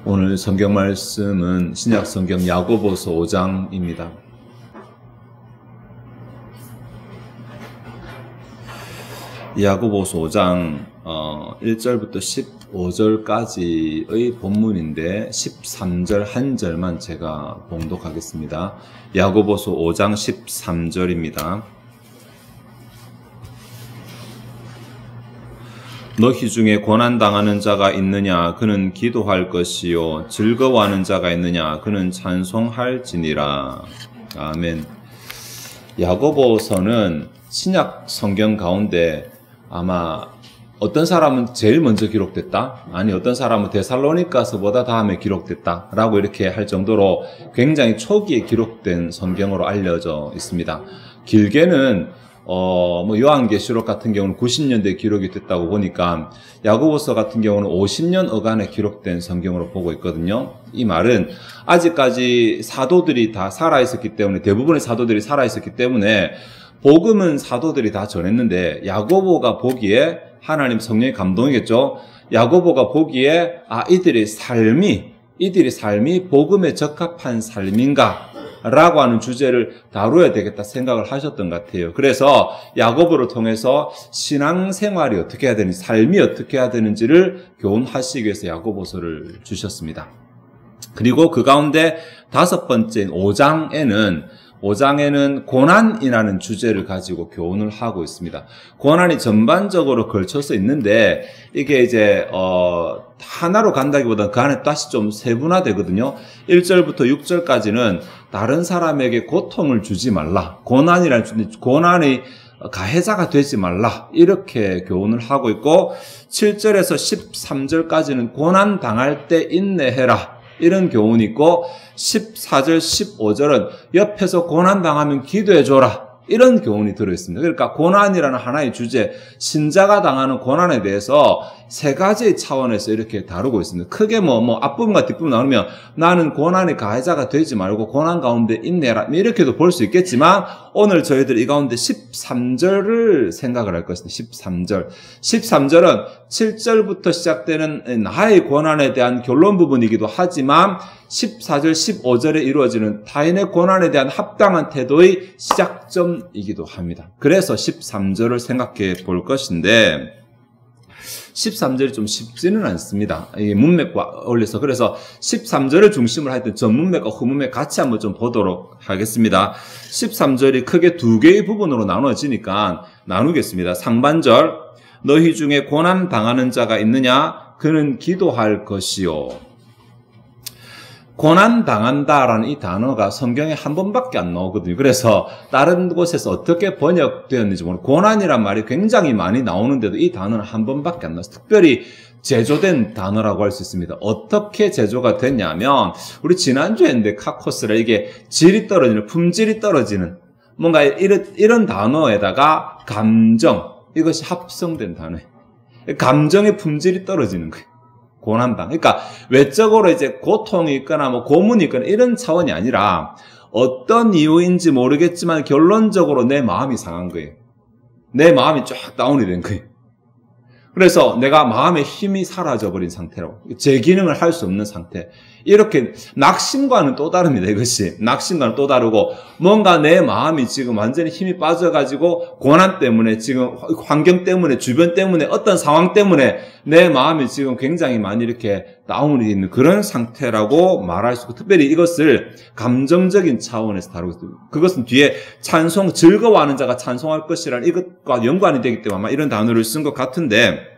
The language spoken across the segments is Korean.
오늘 성경 말씀은 신약 성경 야고보서 5장입니다. 야고보서 5장 1절부터 15절까지의 본문인데 13절 한 절만 제가 봉독하겠습니다. 야고보서 5장 13절입니다. 너희 중에 고난당하는 자가 있느냐? 그는 기도할 것이요. 즐거워하는 자가 있느냐? 그는 찬송할지니라. 아멘. 야고보서는 신약 성경 가운데 아마 어떤 사람은 제일 먼저 기록됐다? 아니 어떤 사람은 데살로니가서보다 다음에 기록됐다? 라고 이렇게 할 정도로 굉장히 초기에 기록된 성경으로 알려져 있습니다. 길게는 요한계시록 같은 경우는 90년대에 기록이 됐다고 보니까 야고보서 같은 경우는 50년 어간에 기록된 성경으로 보고 있거든요. 이 말은 아직까지 사도들이 다 살아있었기 때문에, 대부분의 사도들이 살아있었기 때문에 복음은 사도들이 다 전했는데 야고보가 보기에, 하나님 성령의 감동이겠죠. 야고보가 보기에 이들의 삶이 복음에 적합한 삶인가? 라고 하는 주제를 다루어야 되겠다 생각을 하셨던 것 같아요. 그래서 야고보를 통해서 신앙생활이 어떻게 해야 되는지, 삶이 어떻게 해야 되는지를 교훈하시기 위해서 야고보서를 주셨습니다. 그리고 그 가운데 다섯 번째인 5장에는 고난이라는 주제를 가지고 교훈을 하고 있습니다. 고난이 전반적으로 걸쳐서 있는데 이게 이제 하나로 간다기보다는 그 안에 다시 좀 세분화되거든요. 1절부터 6절까지는 다른 사람에게 고통을 주지 말라, 고난이 가해자가 되지 말라, 이렇게 교훈을 하고 있고, 7절에서 13절까지는 고난 당할 때 인내해라, 이런 교훈이 있고, 14절, 15절은 옆에서 고난당하면 기도해줘라, 이런 교훈이 들어있습니다. 그러니까 고난이라는 하나의 주제, 신자가 당하는 고난에 대해서 세 가지의 차원에서 이렇게 다루고 있습니다. 크게 앞부분과 뒷부분 나누면 나는 고난의 가해자가 되지 말고 고난 가운데 인내라, 이렇게도 볼 수 있겠지만 오늘 저희들이 이 가운데 13절을 생각을 할 것입니다. 13절은 7절부터 시작되는 나의 고난에 대한 결론 부분이기도 하지만 14절, 15절에 이루어지는 타인의 고난에 대한 합당한 태도의 시작점이기도 합니다. 그래서 13절을 생각해 볼 것인데 13절이 좀 쉽지는 않습니다. 이 문맥과 어울려서. 그래서 13절을 중심으로 하여튼 전문맥과 후문맥 같이 한번 좀 보도록 하겠습니다. 13절이 크게 두 개의 부분으로 나누어지니까 나누겠습니다. 상반절, 너희 중에 고난 당하는 자가 있느냐? 그는 기도할 것이요. 고난 당한다라는 이 단어가 성경에 한 번밖에 안 나오거든요. 그래서 다른 곳에서 어떻게 번역되었는지 모르고 고난이란 말이 굉장히 많이 나오는데도 이 단어는 한 번밖에 안 나왔어요. 특별히 제조된 단어라고 할 수 있습니다. 어떻게 제조가 됐냐면 우리 지난주에 했는데 카코스라, 이게 질이 떨어지는, 품질이 떨어지는 뭔가 이런 단어에다가 감정, 이것이 합성된 단어예요. 감정의 품질이 떨어지는 거예요. 고난당. 그러니까 외적으로 이제 고통이 있거나 고문이 있거나 이런 차원이 아니라 어떤 이유인지 모르겠지만 결론적으로 내 마음이 상한 거예요. 내 마음이 쫙 다운이 된 거예요. 그래서 내가 마음의 힘이 사라져버린 상태라고. 제 기능을 할 수 없는 상태. 이렇게 낙심과는 또 다릅니다. 이것이. 낙심과는 또 다르고 뭔가 내 마음이 지금 완전히 힘이 빠져가지고 고난 때문에, 지금 환경 때문에, 주변 때문에, 어떤 상황 때문에 내 마음이 지금 굉장히 많이 이렇게 다운이 있는 그런 상태라고 말할 수 있고, 특별히 이것을 감정적인 차원에서 다루고 있습니다. 그것은 뒤에 즐거워하는 자가 찬송할 것이라는 이것과 연관이 되기 때문에 아마 이런 단어를 쓴 것 같은데,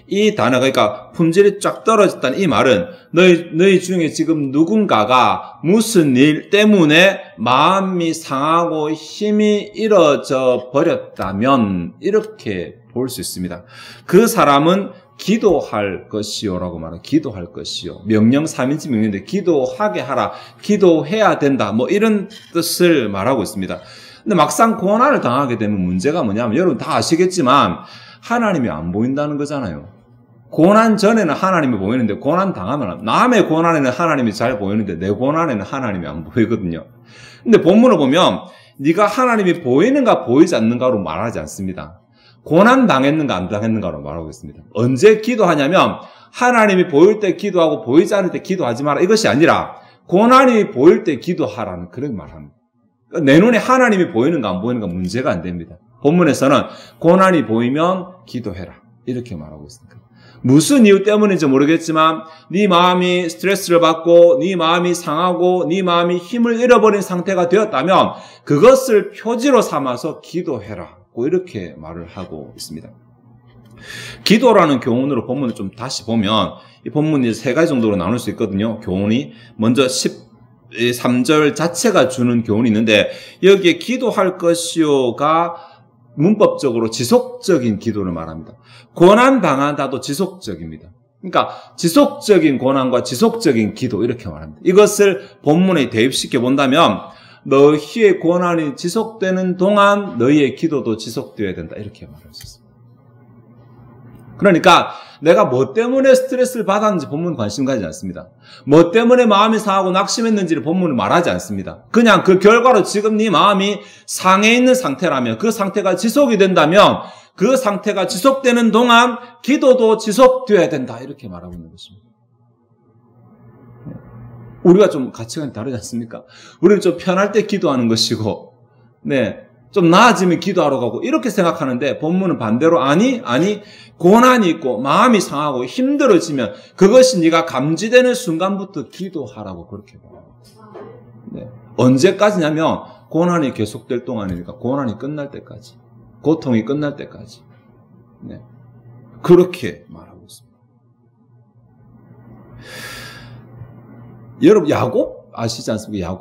이 단어가, 그러니까 품질이 쫙 떨어졌다는 이 말은 너희 중에 지금 누군가가 무슨 일 때문에 마음이 상하고 힘이 잃어져 버렸다면 이렇게 볼 수 있습니다. 그 사람은 기도할 것이요라고 말해요. 기도할 것이요. 명령 3인칭 명령인데 기도하게 하라, 기도해야 된다, 이런 뜻을 말하고 있습니다. 근데 막상 고난을 당하게 되면 문제가 뭐냐면, 여러분 다 아시겠지만 하나님이 안 보인다는 거잖아요. 고난 전에는 하나님이 보이는데 고난 당하면, 남의 고난에는 하나님이 잘 보이는데 내 고난에는 하나님이 안 보이거든요. 근데 본문을 보면 네가 하나님이 보이는가 보이지 않는가로 말하지 않습니다. 고난 당했는가 안 당했는가로 말하고 있습니다. 언제 기도하냐면 하나님이 보일 때 기도하고 보이지 않을 때 기도하지 마라. 이것이 아니라 고난이 보일 때 기도하라는 그런 말합니다. 내 눈에 하나님이 보이는가 안 보이는가 문제가 안 됩니다. 본문에서는 고난이 보이면 기도해라. 이렇게 말하고 있습니다. 무슨 이유 때문인지 모르겠지만 네 마음이 스트레스를 받고 네 마음이 상하고 네 마음이 힘을 잃어버린 상태가 되었다면 그것을 표지로 삼아서 기도해라. 이렇게 말을 하고 있습니다. 기도라는 교훈으로 본문을 좀 다시 보면 이 본문이 세 가지 정도로 나눌 수 있거든요. 교훈이 먼저 13절 자체가 주는 교훈이 있는데 여기에 기도할 것이요가 문법적으로 지속적인 기도를 말합니다. 고난 당한다도 지속적입니다. 그러니까 지속적인 고난과 지속적인 기도 이렇게 말합니다. 이것을 본문에 대입시켜 본다면 너희의 고난이 지속되는 동안 너희의 기도도 지속되어야 된다. 이렇게 말할 수 있습니다. 그러니까 내가 뭐 때문에 스트레스를 받았는지 본문 관심 가지지 않습니다. 뭐 때문에 마음이 상하고 낙심했는지를 본문은 말하지 않습니다. 그냥 그 결과로 지금 네 마음이 상해 있는 상태라면 그 상태가 지속이 된다면 그 상태가 지속되는 동안 기도도 지속되어야 된다. 이렇게 말하고 있는 것입니다. 우리가 좀 가치관이 다르지 않습니까? 우리는 좀 편할 때 기도하는 것이고, 좀 나아지면 기도하러 가고, 이렇게 생각하는데, 본문은 반대로, 아니, 고난이 있고, 마음이 상하고, 힘들어지면, 그것이 네가 감지되는 순간부터 기도하라고 그렇게 말합니다. 언제까지냐면, 고난이 계속될 동안이니까, 고난이 끝날 때까지, 고통이 끝날 때까지, 그렇게 말하고 있습니다. 여러분, 야곱 아시지 않습니까?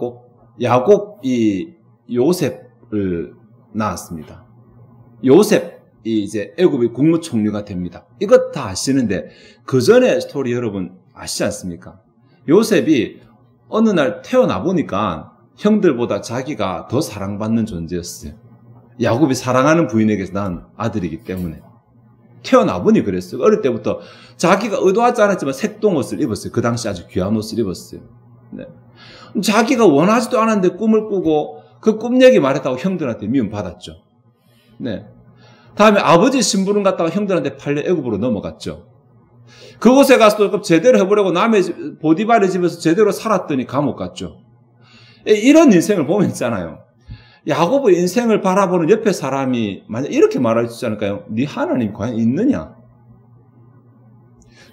야곱이 요셉을 낳았습니다. 요셉이 이제 애굽의 국무총리가 됩니다. 이것 다 아시는데 그 전에 스토리 여러분 아시지 않습니까? 요셉이 어느 날 태어나 보니까 형들보다 자기가 더 사랑받는 존재였어요. 야곱이 사랑하는 부인에게서 낳은 아들이기 때문에. 태어나 보니 그랬어요. 어릴 때부터 자기가 의도하지 않았지만 색동옷을 입었어요. 그 당시 아주 귀한 옷을 입었어요. 자기가 원하지도 않았는데 꿈을 꾸고 그 꿈 얘기 말했다고 형들한테 미움받았죠. 다음에 아버지 심부름 갔다가 형들한테 팔려 애굽으로 넘어갔죠. 그곳에 가서 또 제대로 해보려고 남의 보디발의 집에서 제대로 살았더니 감옥 갔죠. 이런 인생을 보면 있잖아요. 야곱의 인생을 바라보는 옆에 사람이 만약 이렇게 말할 수 있지 않을까요? 네 하나님 과연 있느냐?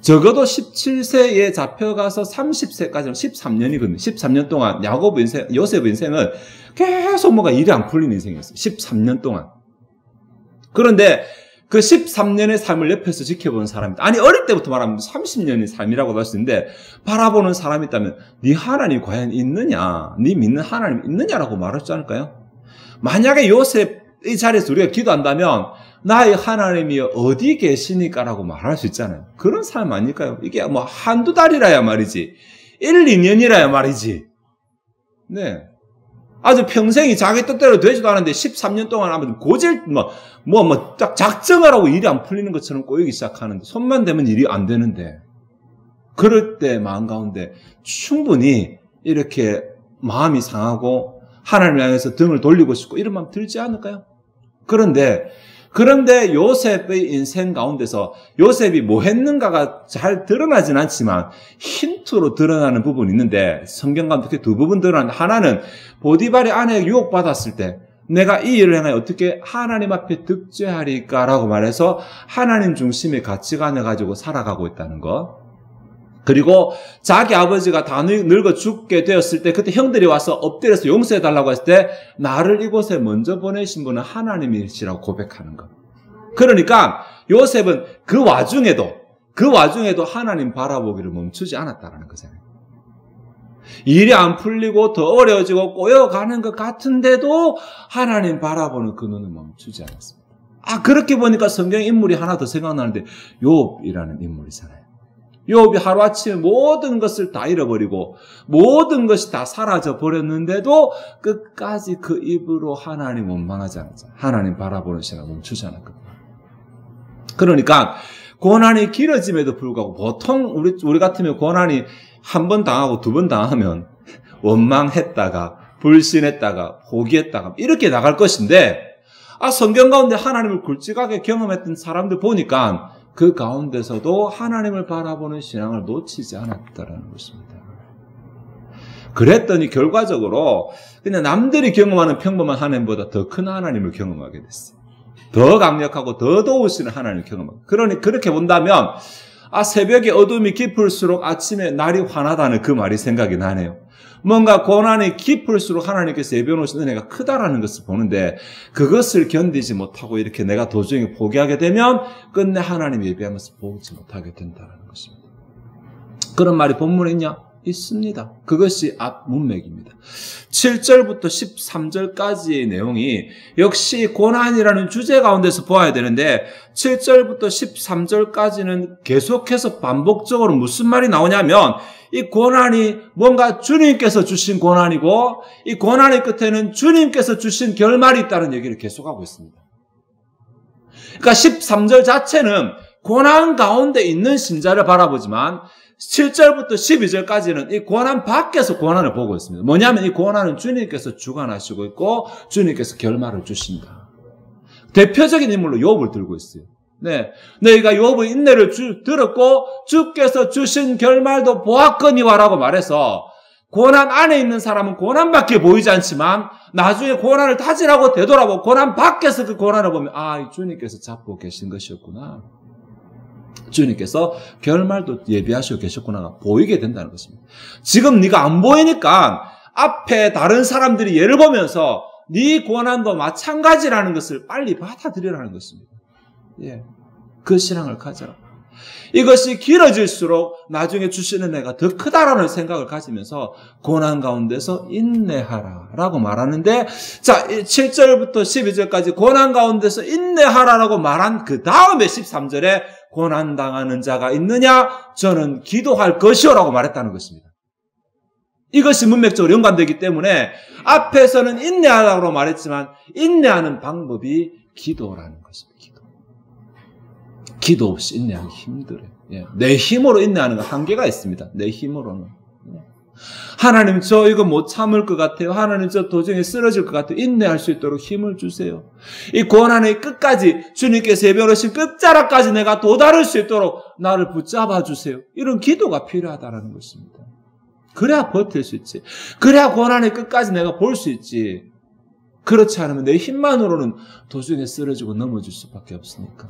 적어도 17세에 잡혀가서 30세까지는 13년이거든요. 13년 동안 야곱 인생, 요셉의 인생은 계속 뭐가 일이 안 풀리는 인생이었어요. 13년 동안. 그런데 그 13년의 삶을 옆에서 지켜보는 사람이다. 아니 어릴 때부터 말하면 30년의 삶이라고 할 수 있는데 바라보는 사람이 있다면 네 하나님 과연 있느냐? 네 믿는 하나님 있느냐라고 말할 수 않을까요? 만약에 요셉의 자리에서 우리가 기도한다면 나의 하나님이 어디 계시니까라고 말할 수 있잖아요. 그런 삶 아닐까요? 이게 뭐 한두 달이라야 말이지. 1, 2년이라야 말이지. 아주 평생이 자기 뜻대로 되지도 않은데 13년 동안 하면 고질, 딱 작정을 하고 일이 안 풀리는 것처럼 꼬이기 시작하는데 손만 대면 일이 안 되는데 그럴 때 마음 가운데 충분히 이렇게 마음이 상하고 하나님을 향해서 등을 돌리고 싶고 이런 마음 들지 않을까요? 그런데 요셉의 인생 가운데서 요셉이 뭐 했는가가 잘 드러나진 않지만 힌트로 드러나는 부분이 있는데 성경 가운데 두 부분 드러나는데 하나는 보디발의 아내에게 유혹받았을 때 내가 이 일을 행하여 어떻게 하나님 앞에 득죄하리까라고 말해서 하나님 중심의 가치관을 가지고 살아가고 있다는 것. 그리고 자기 아버지가 다 늙어 죽게 되었을 때 그때 형들이 와서 엎드려서 용서해달라고 했을 때 나를 이곳에 먼저 보내신 분은 하나님이시라고 고백하는 것. 그러니까 요셉은 그 와중에도 하나님 바라보기를 멈추지 않았다라는 거잖아요. 일이 안 풀리고 더 어려워지고 꼬여가는 것 같은데도 하나님 바라보는 그 눈을 멈추지 않았습니다. 그렇게 보니까 성경 인물이 하나 더 생각나는데 욥이라는 인물이잖아요. 욥이 하루아침에 모든 것을 다 잃어버리고 모든 것이 다 사라져 버렸는데도 끝까지 그 입으로 하나님 원망하지 않았잖아요. 하나님 바라보는 시간 멈추지 않았거든요. 그러니까 고난이 길어짐에도 불구하고 보통 우리 같으면 고난이 한 번 당하고 두 번 당하면 원망했다가 불신했다가 포기했다가 이렇게 나갈 것인데 성경 가운데 하나님을 굵직하게 경험했던 사람들 보니까 그 가운데서도 하나님을 바라보는 신앙을 놓치지 않았다라는 것입니다. 그랬더니 결과적으로 그냥 남들이 경험하는 평범한 하나님보다 더 큰 하나님을 경험하게 됐어요. 더 강력하고 더 도우시는 하나님을 경험하고. 그러니 그렇게 본다면 새벽에 어둠이 깊을수록 아침에 날이 환하다는 그 말이 생각이 나네요. 뭔가 고난이 깊을수록 하나님께서 예비해 놓으신 은혜가 크다라는 것을 보는데 그것을 견디지 못하고 이렇게 내가 도중에 포기하게 되면 끝내 하나님 예비하면서 보지 못하게 된다는 것입니다. 그런 말이 본문에 있냐? 있습니다. 그것이 앞 문맥입니다. 7절부터 13절까지의 내용이 역시 고난이라는 주제 가운데서 보아야 되는데 7절부터 13절까지는 계속해서 반복적으로 무슨 말이 나오냐면 이 고난이 뭔가 주님께서 주신 고난이고 이 고난의 끝에는 주님께서 주신 결말이 있다는 얘기를 계속하고 있습니다. 그러니까 13절 자체는 고난 가운데 있는 신자를 바라보지만 7절부터 12절까지는 이 고난 밖에서 고난을 보고 있습니다. 뭐냐면 이 고난은 주님께서 주관하시고 있고 주님께서 결말을 주신다. 대표적인 인물로 욥을 들고 있어요. 네, 너희가 욥의 인내를 들었고 주께서 주신 결말도 보았거니와라고 말해서 고난 안에 있는 사람은 고난밖에 보이지 않지만 나중에 고난을 다지라고 되돌아보고 고난 밖에서 그 고난을 보면 이 주님께서 잡고 계신 것이었구나. 주님께서 결말도 예비하시고 계셨구나가 보이게 된다는 것입니다. 지금 네가 안 보이니까 앞에 다른 사람들이 예를 보면서 네 고난도 마찬가지라는 것을 빨리 받아들이라는 것입니다. 예, 그 신앙을 가져라. 이것이 길어질수록 나중에 주시는 은혜가 더 크다라는 생각을 가지면서 고난 가운데서 인내하라라고 말하는데, 자, 7절부터 12절까지 고난 가운데서 인내하라라고 말한 그 다음에 13절에 고난당하는 자가 있느냐? 저는 기도할 것이요라고 말했다는 것입니다. 이것이 문맥적으로 연관되기 때문에 앞에서는 인내하라고 말했지만 인내하는 방법이 기도라는 것입니다. 기도 없이 인내하기 힘들어요. 예. 내 힘으로 인내하는 건 한계가 있습니다. 내 힘으로는. 하나님 저 이거 못 참을 것 같아요. 하나님 저 도저히 쓰러질 것 같아요. 인내할 수 있도록 힘을 주세요. 이 고난의 끝까지 주님께서 예비하신 끝자락까지 내가 도달할 수 있도록 나를 붙잡아 주세요. 이런 기도가 필요하다는 것입니다. 그래야 버틸 수 있지. 그래야 고난의 끝까지 내가 볼 수 있지. 그렇지 않으면 내 힘만으로는 도중에 쓰러지고 넘어질 수밖에 없으니까.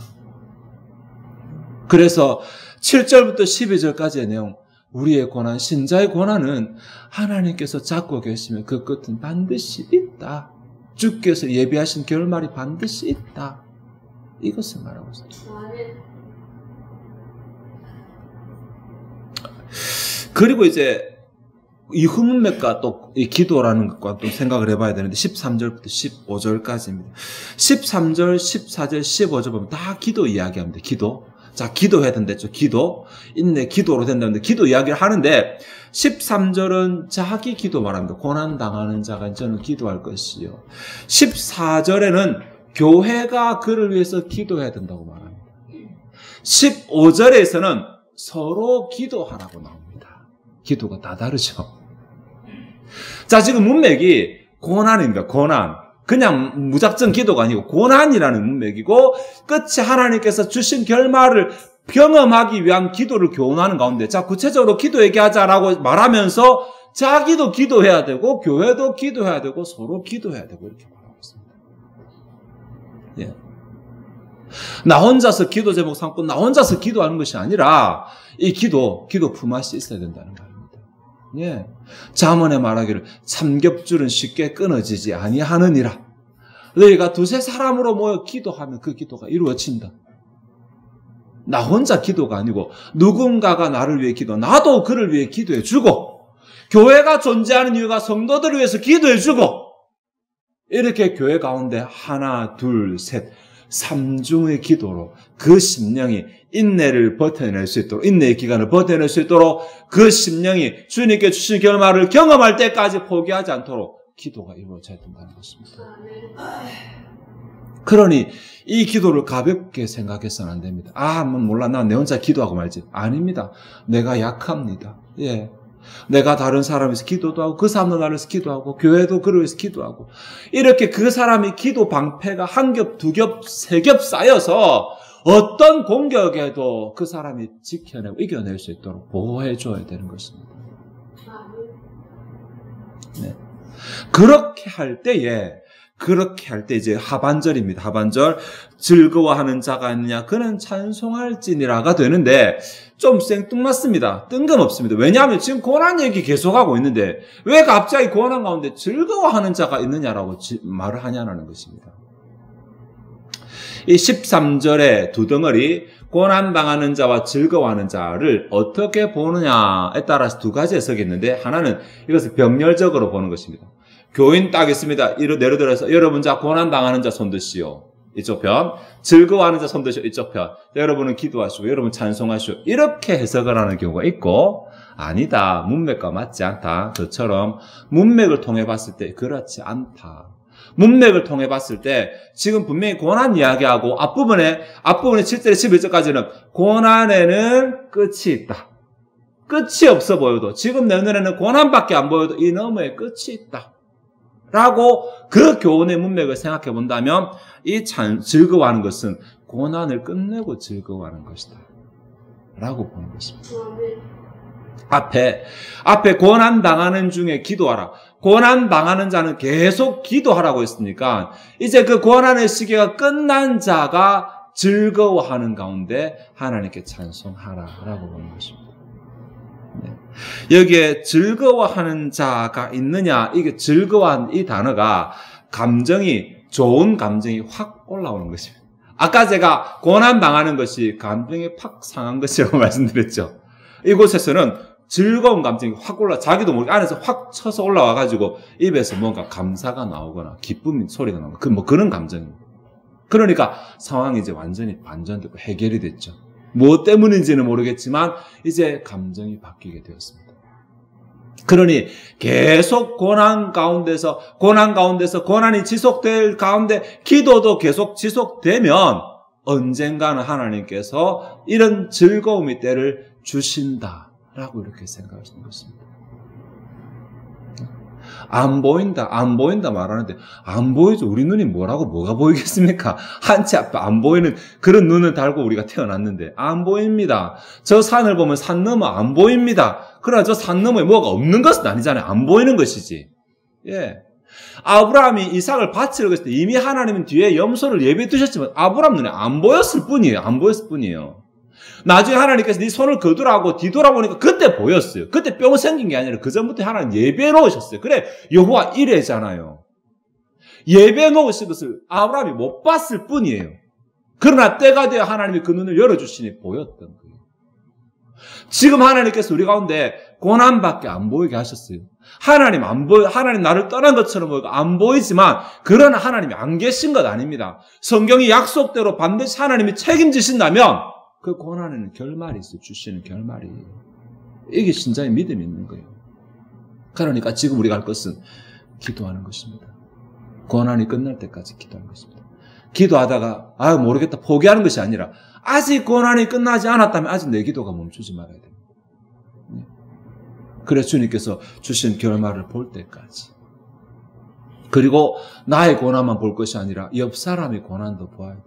그래서 7절부터 12절까지의 내용, 우리의 고난, 신자의 고난은 하나님께서 잡고 계시면 그 끝은 반드시 있다. 주께서 예비하신 결말이 반드시 있다. 이것을 말하고 있습니다. 그리고 이제 이 후문맥과 또 이 기도라는 것과 또 생각을 해봐야 되는데 13절부터 15절까지입니다. 13절, 14절, 15절 보면 다 기도 이야기합니다. 기도. 자, 기도해야 된댔죠. 기도. 인내, 기도로 된다는데 기도 이야기를 하는데 13절은 자기 기도 말합니다. 고난당하는 자가 저는 기도할 것이요. 14절에는 교회가 그를 위해서 기도해야 된다고 말합니다. 15절에서는 서로 기도하라고 나옵니다. 기도가 다 다르죠. 자, 지금 문맥이 고난입니다. 고난. 그냥 무작정 기도가 아니고 고난이라는 문맥이고 끝이 하나님께서 주신 결말을 경험하기 위한 기도를 교훈하는 가운데, 자, 구체적으로 기도 얘기하자라고 말하면서 자기도 기도해야 되고 교회도 기도해야 되고 서로 기도해야 되고 이렇게 말하고 있습니다. 예. 나 혼자서 기도 제목 삼고 나 혼자서 기도하는 것이 아니라 이 기도 품앗이 있어야 된다는 말입니다. 예. 잠언에 말하기를 삼겹줄은 쉽게 끊어지지 아니하느니라. 너희가 두세 사람으로 모여 기도하면 그 기도가 이루어진다. 나 혼자 기도가 아니고 누군가가 나를 위해 기도, 나도 그를 위해 기도해 주고, 교회가 존재하는 이유가 성도들을 위해서 기도해 주고, 이렇게 교회 가운데 하나, 둘, 셋, 삼중의 기도로 그 심령이 인내를 버텨낼 수 있도록, 인내의 기간을 버텨낼 수 있도록 그 심령이 주님께 주신 결말을 경험할 때까지 포기하지 않도록 기도가 이루어져야 된다는 것입니다. 그러니 이 기도를 가볍게 생각해서는 안 됩니다. 몰라, 나 내 혼자 기도하고 말지. 아닙니다. 내가 약합니다. 예. 내가 다른 사람에서 기도도 하고 그 사람도 나를 위해서 기도하고 교회도 그를 위해서 기도하고 이렇게 그 사람이 기도 방패가 한 겹, 두 겹, 세 겹 쌓여서 어떤 공격에도 그 사람이 지켜내고 이겨낼 수 있도록 보호해 줘야 되는 것입니다. 네. 그렇게 할 때 이제 하반절입니다. 하반절 즐거워하는 자가 있느냐 그는 찬송할지니라가 되는데 좀 생뚱맞습니다. 뜬금없습니다. 왜냐하면 지금 고난 얘기 계속하고 있는데 왜 갑자기 고난 가운데 즐거워하는 자가 있느냐라고 말을 하냐는 것입니다. 이 13절의 두 덩어리 고난당하는 자와 즐거워하는 자를 어떻게 보느냐에 따라서 두 가지 해석이 있는데 하나는 이것을 병렬적으로 보는 것입니다. 교인 딱 있습니다. 예를 들어서 여러분 자 고난당하는 자 손드시오. 이쪽 편. 즐거워하는 자 손드시오. 이쪽 편. 여러분은 기도하시고 여러분 찬송하시오. 이렇게 해석을 하는 경우가 있고 아니다. 문맥과 맞지 않다. 저처럼 문맥을 통해 봤을 때 그렇지 않다. 문맥을 통해 봤을 때 지금 분명히 고난 이야기하고 앞부분에 7절에 11절까지는 고난에는 끝이 있다. 끝이 없어 보여도 지금 내 눈에는 고난밖에 안 보여도 이 너머에 끝이 있다. 라고 그 교훈의 문맥을 생각해 본다면 이 즐거워하는 것은 고난을 끝내고 즐거워하는 것이다. 라고 보는 것입니다. 앞에 고난 당하는 중에 기도하라. 고난 당하는 자는 계속 기도하라고 했으니까 이제 그 고난의 시기가 끝난 자가 즐거워하는 가운데 하나님께 찬송하라라고 보는 것입니다. 네. 여기에 즐거워하는 자가 있느냐, 이게 즐거워한 이 단어가 좋은 감정이 확 올라오는 것입니다. 아까 제가 고난 당하는 것이 감정이 팍 상한 것이라고 말씀드렸죠. 이곳에서는 즐거운 감정이 확 자기도 모르게 안에서 확 쳐서 올라와가지고 입에서 뭔가 감사가 나오거나 기쁨 소리가 나오거나 그런 감정입니다. 그러니까 상황이 이제 완전히 반전되고 해결이 됐죠. 무엇 때문인지는 모르겠지만 이제 감정이 바뀌게 되었습니다. 그러니 계속 고난 가운데서 고난이 지속될 가운데 기도도 계속 지속되면 언젠가는 하나님께서 이런 즐거움의 때를 주신다라고 이렇게 생각하시는 것입니다. 안 보인다 말하는데 안 보이죠. 우리 눈이 뭐가 보이겠습니까? 한치 앞에 안 보이는 그런 눈을 달고 우리가 태어났는데 안 보입니다. 저 산을 보면 산 너머 안 보입니다. 그러나 저 산 너머에 뭐가 없는 것은 아니잖아요. 안 보이는 것이지. 예. 아브라함이 이삭을 바치려고 했을 때 이미 하나님은 뒤에 염소를 예비해 두셨지만 아브라함 눈에 안 보였을 뿐이에요. 나중에 하나님께서 네 손을 거두라고 뒤돌아보니까 그때 보였어요. 그때 뿅 생긴 게 아니라 그전부터 하나님 예배해 놓으셨어요. 그래 여호와 이레잖아요. 예배해 놓으신 것을 아브라함이 못 봤을 뿐이에요. 그러나 때가 되어 하나님이 그 눈을 열어주시니 보였던 거예요. 지금 하나님께서 우리 가운데 고난밖에 안 보이게 하셨어요. 하나님 나를 떠난 것처럼 보이고 안 보이지만 그러나 하나님이 안 계신 것 아닙니다. 성경이 약속대로 반드시 하나님이 책임지신다면 그 고난에는 결말이 있어요. 주시는 결말이. 이게 신자의 믿음이 있는 거예요. 그러니까 지금 우리가 할 것은 기도하는 것입니다. 고난이 끝날 때까지 기도하는 것입니다. 기도하다가 모르겠다 포기하는 것이 아니라 아직 고난이 끝나지 않았다면 아직 내 기도가 멈추지 말아야 됩니다. 그래서 주님께서 주신 결말을 볼 때까지. 그리고 나의 고난만 볼 것이 아니라 옆 사람의 고난도 보아야 돼요.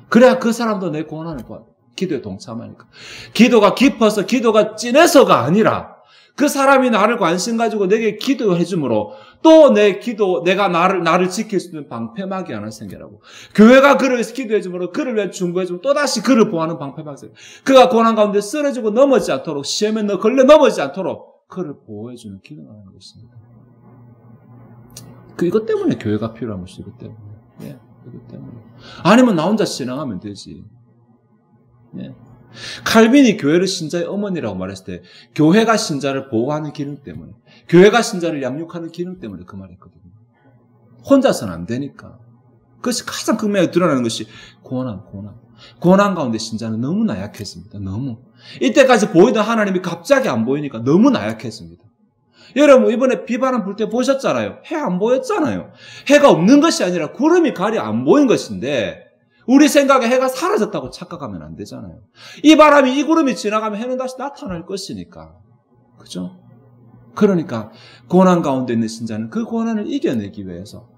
그래야 그 사람도 내 고난을 보아야 돼요. 기도에 동참하니까. 기도가 깊어서 기도가 진해서가 아니라 그 사람이 나를 관심 가지고 내게 기도해 주므로 또 내가 나를 지킬 수 있는 방패막이 하나 생겨라고. 교회가 그를 위해서 기도해 주므로 그를 위해 중보해 주면 또다시 그를 보호하는 방패막이 생겨. 그가 고난 가운데 쓰러지고 넘어지지 않도록 시험에 걸려 넘어지지 않도록 그를 보호해 주는 기도가 하는 것입니다. 이것 때문에 교회가 필요한 것이 이것 때문에. 예, 이것 때문에. 아니면 나 혼자 신앙하면 되지. 예. 칼빈이 교회를 신자의 어머니라고 말했을 때 교회가 신자를 보호하는 기능 때문에 교회가 신자를 양육하는 기능 때문에 그 말했거든요. 혼자서는 안 되니까. 그것이 가장 극명하게 드러나는 것이 고난 가운데 신자는 너무 나약했습니다. 너무. 이때까지 보이던 하나님이 갑자기 안 보이니까 너무 나약했습니다. 여러분 이번에 비바람 불 때 보셨잖아요. 해 안 보였잖아요. 해가 없는 것이 아니라 구름이 가려 안 보인 것인데 우리 생각에 해가 사라졌다고 착각하면 안 되잖아요. 이 구름이 지나가면 해는 다시 나타날 것이니까. 그죠? 그러니까 고난 가운데 있는 신자는 그 고난을 이겨내기 위해서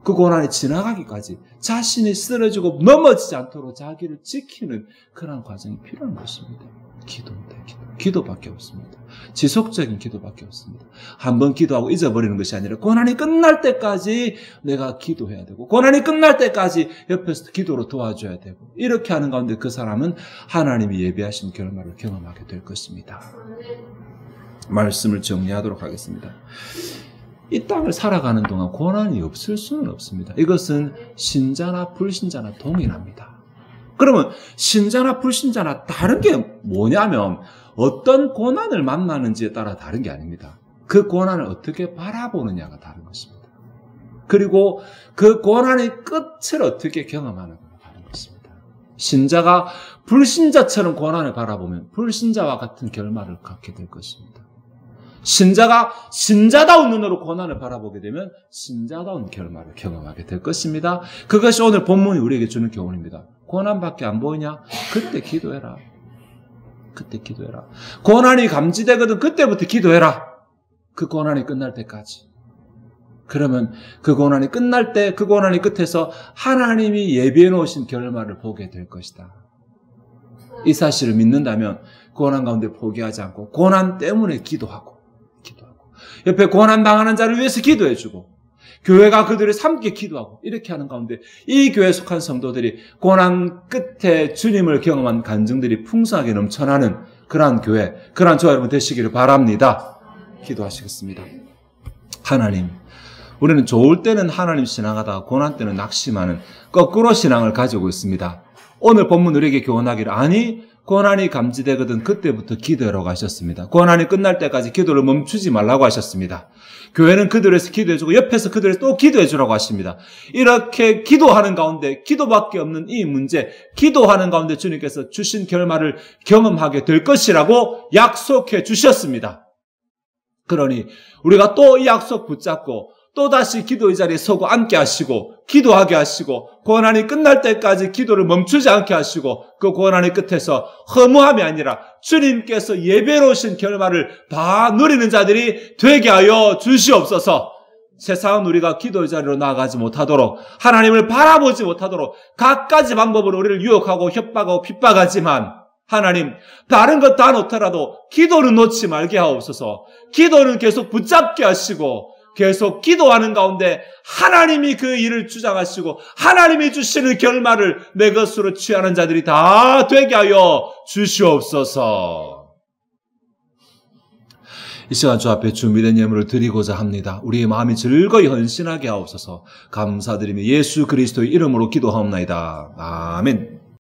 그 고난이 지나가기까지 자신이 쓰러지고 넘어지지 않도록 자기를 지키는 그런 과정이 필요한 것입니다. 기도입니다. 기도밖에 없습니다. 지속적인 기도밖에 없습니다. 한번 기도하고 잊어버리는 것이 아니라 고난이 끝날 때까지 내가 기도해야 되고 고난이 끝날 때까지 옆에서 기도로 도와줘야 되고 이렇게 하는 가운데 그 사람은 하나님이 예비하신 결말을 경험하게 될 것입니다. 말씀을 정리하도록 하겠습니다. 이 땅을 살아가는 동안 고난이 없을 수는 없습니다. 이것은 신자나 불신자나 동일합니다. 그러면 신자나 불신자나 다른 게 뭐냐면 어떤 고난을 만나는지에 따라 다른 게 아닙니다. 그 고난을 어떻게 바라보느냐가 다른 것입니다. 그리고 그 고난의 끝을 어떻게 경험하는가가 다른 것입니다. 신자가 불신자처럼 고난을 바라보면 불신자와 같은 결말을 갖게 될 것입니다. 신자가 신자다운 눈으로 고난을 바라보게 되면 신자다운 결말을 경험하게 될 것입니다. 그것이 오늘 본문이 우리에게 주는 교훈입니다. 고난밖에 안 보이냐? 그때 기도해라. 그때 기도해라. 고난이 감지되거든 그때부터 기도해라. 그 고난이 끝날 때까지. 그러면 그 고난이 끝날 때 그 고난이 끝에서 하나님이 예비해 놓으신 결말을 보게 될 것이다. 이 사실을 믿는다면 고난 가운데 포기하지 않고 고난 때문에 기도하고 옆에 고난 당하는 자를 위해서 기도해주고 교회가 그들을 함께 기도하고 이렇게 하는 가운데 이 교회에 속한 성도들이 고난 끝에 주님을 경험한 간증들이 풍성하게 넘쳐나는 그러한 교회, 그러한 저와 여러분 되시기를 바랍니다. 기도하시겠습니다. 하나님, 우리는 좋을 때는 하나님 신앙하다가 고난 때는 낙심하는 거꾸로 신앙을 가지고 있습니다. 오늘 본문 우리에게 교훈하기를 아니 고난이 감지되거든 그때부터 기도하라고 하셨습니다. 고난이 끝날 때까지 기도를 멈추지 말라고 하셨습니다. 교회는 그들에서 기도해주고 옆에서 그들에서 또 기도해주라고 하십니다. 이렇게 기도하는 가운데 기도밖에 없는 이 문제, 기도하는 가운데 주님께서 주신 결말을 경험하게 될 것이라고 약속해 주셨습니다. 그러니 우리가 또 이 약속 붙잡고 또다시 기도의 자리에 서고 앉게 하시고 기도하게 하시고 고난이 끝날 때까지 기도를 멈추지 않게 하시고 그 고난의 끝에서 허무함이 아니라 주님께서 예배로 오신 결말을 다 누리는 자들이 되게 하여 주시옵소서. 세상은 우리가 기도의 자리로 나아가지 못하도록 하나님을 바라보지 못하도록 갖가지 방법으로 우리를 유혹하고 협박하고 핍박하지만 하나님 다른 것 다 놓더라도 기도는 놓지 말게 하옵소서. 기도는 계속 붙잡게 하시고 계속 기도하는 가운데 하나님이 그 일을 주장하시고 하나님이 주시는 결말을 내 것으로 취하는 자들이 다 되게 하여 주시옵소서. 이 시간 주 앞에 준비된 예물을 드리고자 합니다. 우리의 마음이 즐거이 헌신하게 하옵소서. 감사드리며 예수 그리스도의 이름으로 기도하옵나이다. 아멘.